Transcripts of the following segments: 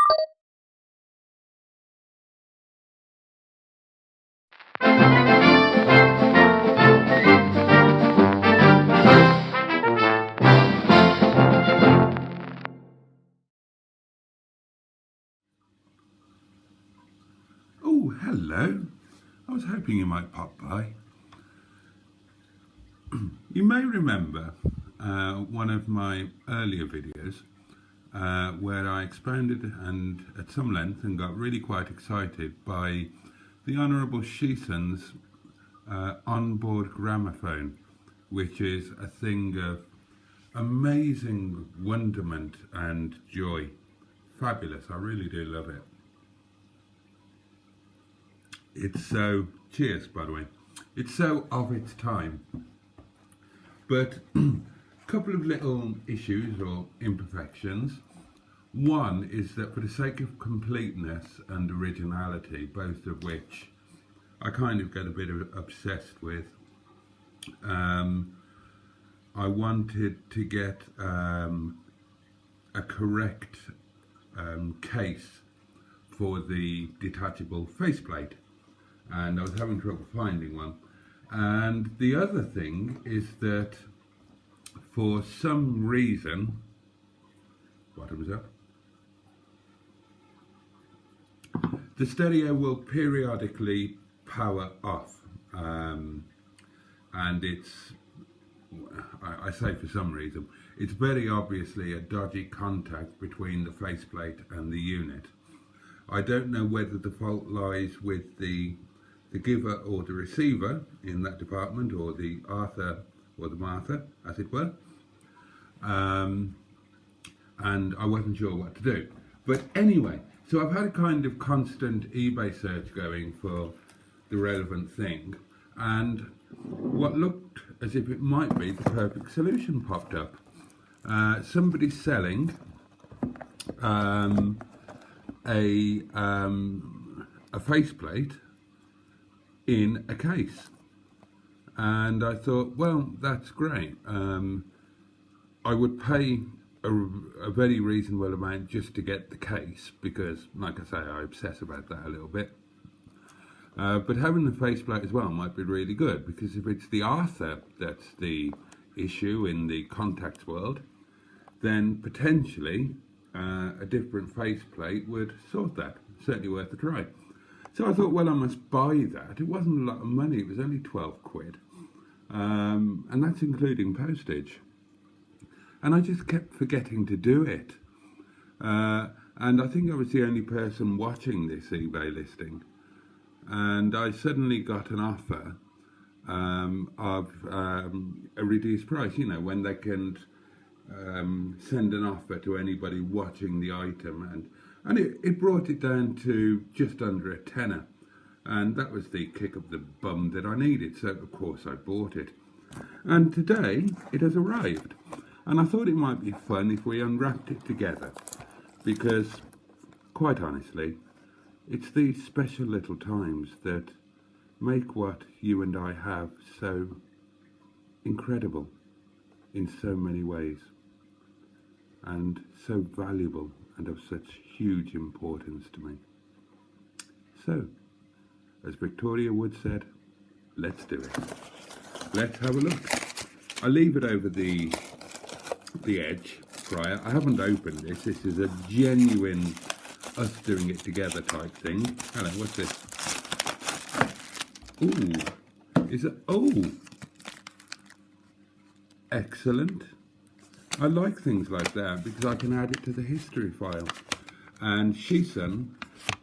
Oh, hello. I was hoping you might pop by. You may remember one of my earlier videos where I expounded and at some length and got really quite excited by the Honourable Shison's Onboard Gramophone, which is a thing of amazing wonderment and joy. Fabulous, I really do love it. It's so, cheers by the way, it's so of its time. But a couple of little issues or imperfections. One is that for the sake of completeness and originality, both of which I kind of get a bit obsessed with, I wanted to get a correct case for the detachable faceplate, and I was having trouble finding one. And the other thing is that for some reason, bottoms up, the stereo will periodically power off, and it's, I say for some reason, it's very obviously a dodgy contact between the faceplate and the unit. I don't know whether the fault lies with the giver or the receiver in that department, or the Arthur or the Martha, as it were, and I wasn't sure what to do. But anyway, so I've had a kind of constant eBay search going for the relevant thing, and what looked as if it might be the perfect solution popped up. Somebody's selling a faceplate in a case, and I thought, well, that's great. I would pay a very reasonable amount just to get the case, because like I say, I obsess about that a little bit, but having the faceplate as well might be really good, because if it's the Arthur that's the issue in the contacts world, then potentially a different faceplate would sort that. Certainly worth a try. So I thought, well, I must buy that. It wasn't a lot of money, it was only 12 quid. And that's including postage. And I just kept forgetting to do it. And I think I was the only person watching this eBay listing. And I suddenly got an offer of a reduced price, you know, when they can send an offer to anybody watching the item, and it brought it down to just under a tenner, and that was the kick up the bum that I needed, so of course I bought it. And today it has arrived, and I thought it might be fun if we unwrapped it together, because quite honestly, it's these special little times that make what you and I have so incredible in so many ways, and so valuable and of such huge importance to me. So, as Victoria Wood said, let's do it. Let's have a look. I leave it over the edge prior. I haven't opened this. This is a genuine us doing it together type thing. Hello, what's this? Ooh, is it? Oh, excellent. I like things like that because I can add it to the history file. And Shison,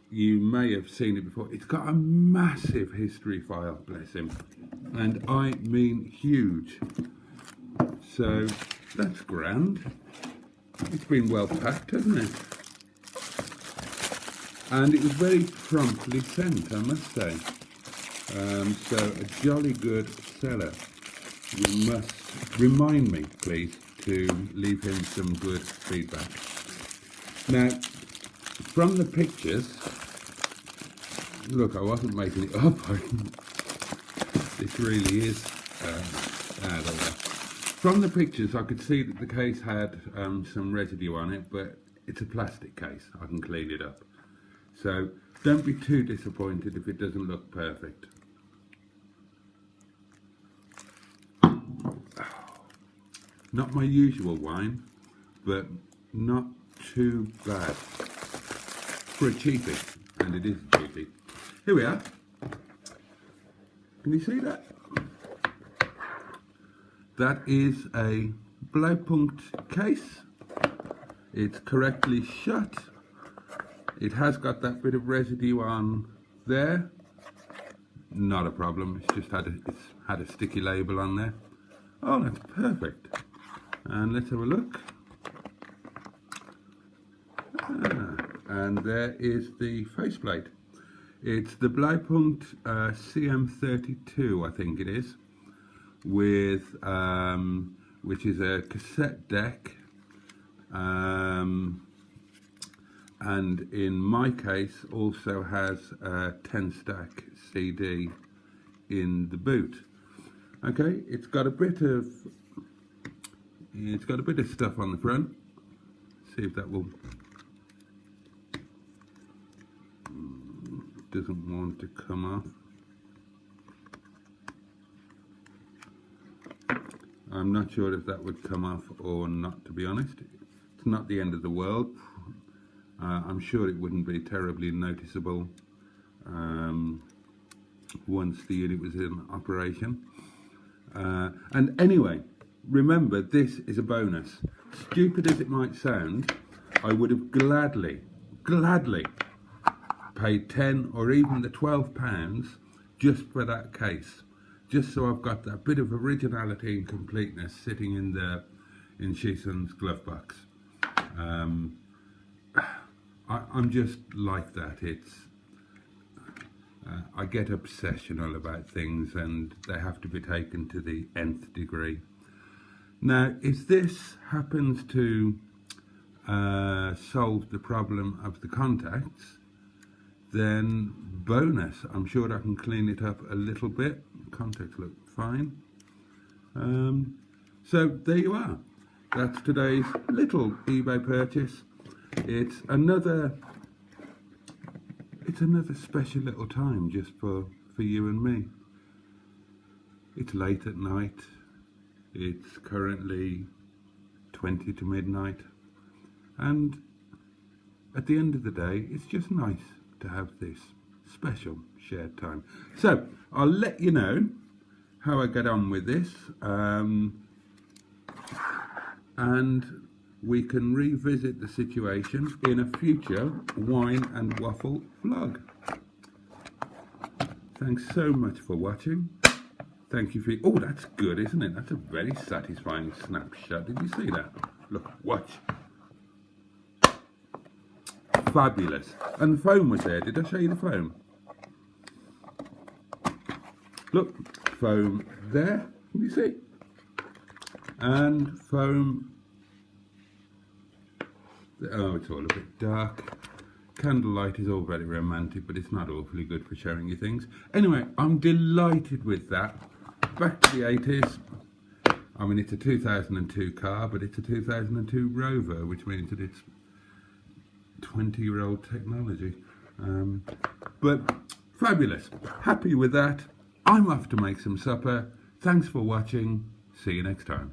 you may have seen it before, it's got a massive history file, bless him. And I mean huge. So that's grand. It's been well packed, hasn't it? And it was very promptly sent, I must say. So a jolly good seller. You must remind me, please, to leave him some good feedback. Now, from the pictures, look, I wasn't making it up. This really is. There we go. From the pictures, I could see that the case had some residue on it, but it's a plastic case. I can clean it up. So don't be too disappointed if it doesn't look perfect. Not my usual wine, but not too bad for a cheapie, and it is a cheapie. Here we are. Can you see that? That is a blowpunct case. It's correctly shut. It has got that bit of residue on there. Not a problem. It's had a sticky label on there. Oh, that's perfect. And let's have a look. And there is the faceplate. It's the blowpunct CM32, I think it is, with which is a cassette deck, and in my case also has a 10-stack CD in the boot. Okay, it's got a bit of stuff on the front. See if that will. Doesn't want to come off. I'm not sure if that would come off or not, to be honest. It's not the end of the world. I'm sure it wouldn't be terribly noticeable once the unit was in operation. And anyway, remember, this is a bonus. Stupid as it might sound, I would have gladly paid 10 or even the £12 just for that case, just so I've got that bit of originality and completeness sitting in Shison's glove box. I'm just like that. I get obsessional about things, and they have to be taken to the nth degree. Now, if this happens to solve the problem of the contacts, then bonus, I'm sure I can clean it up a little bit. Contacts look fine. So there you are. That's today's little eBay purchase. It's another special little time just for you and me. It's late at night. It's currently 20 to midnight. And at the end of the day, it's just nice to have this special shared time. So I'll let you know how I get on with this, and we can revisit the situation in a future wine and waffle vlog. Thanks so much for watching. Thank you for... Oh, that's good, isn't it? That's a very satisfying snapshot. Did you see that? Look, watch. Fabulous. And the foam was there. Did I show you the foam? Look, foam there. Can you see? And foam. Oh, it's all a bit dark. Candlelight is all very romantic, but it's not awfully good for showing you things. Anyway, I'm delighted with that. Back to the 80s. I mean, it's a 2002 car, but it's a 2002 Rover, which means that it's 20-year-old technology. But fabulous. Happy with that. I'm off to make some supper. Thanks for watching. See you next time.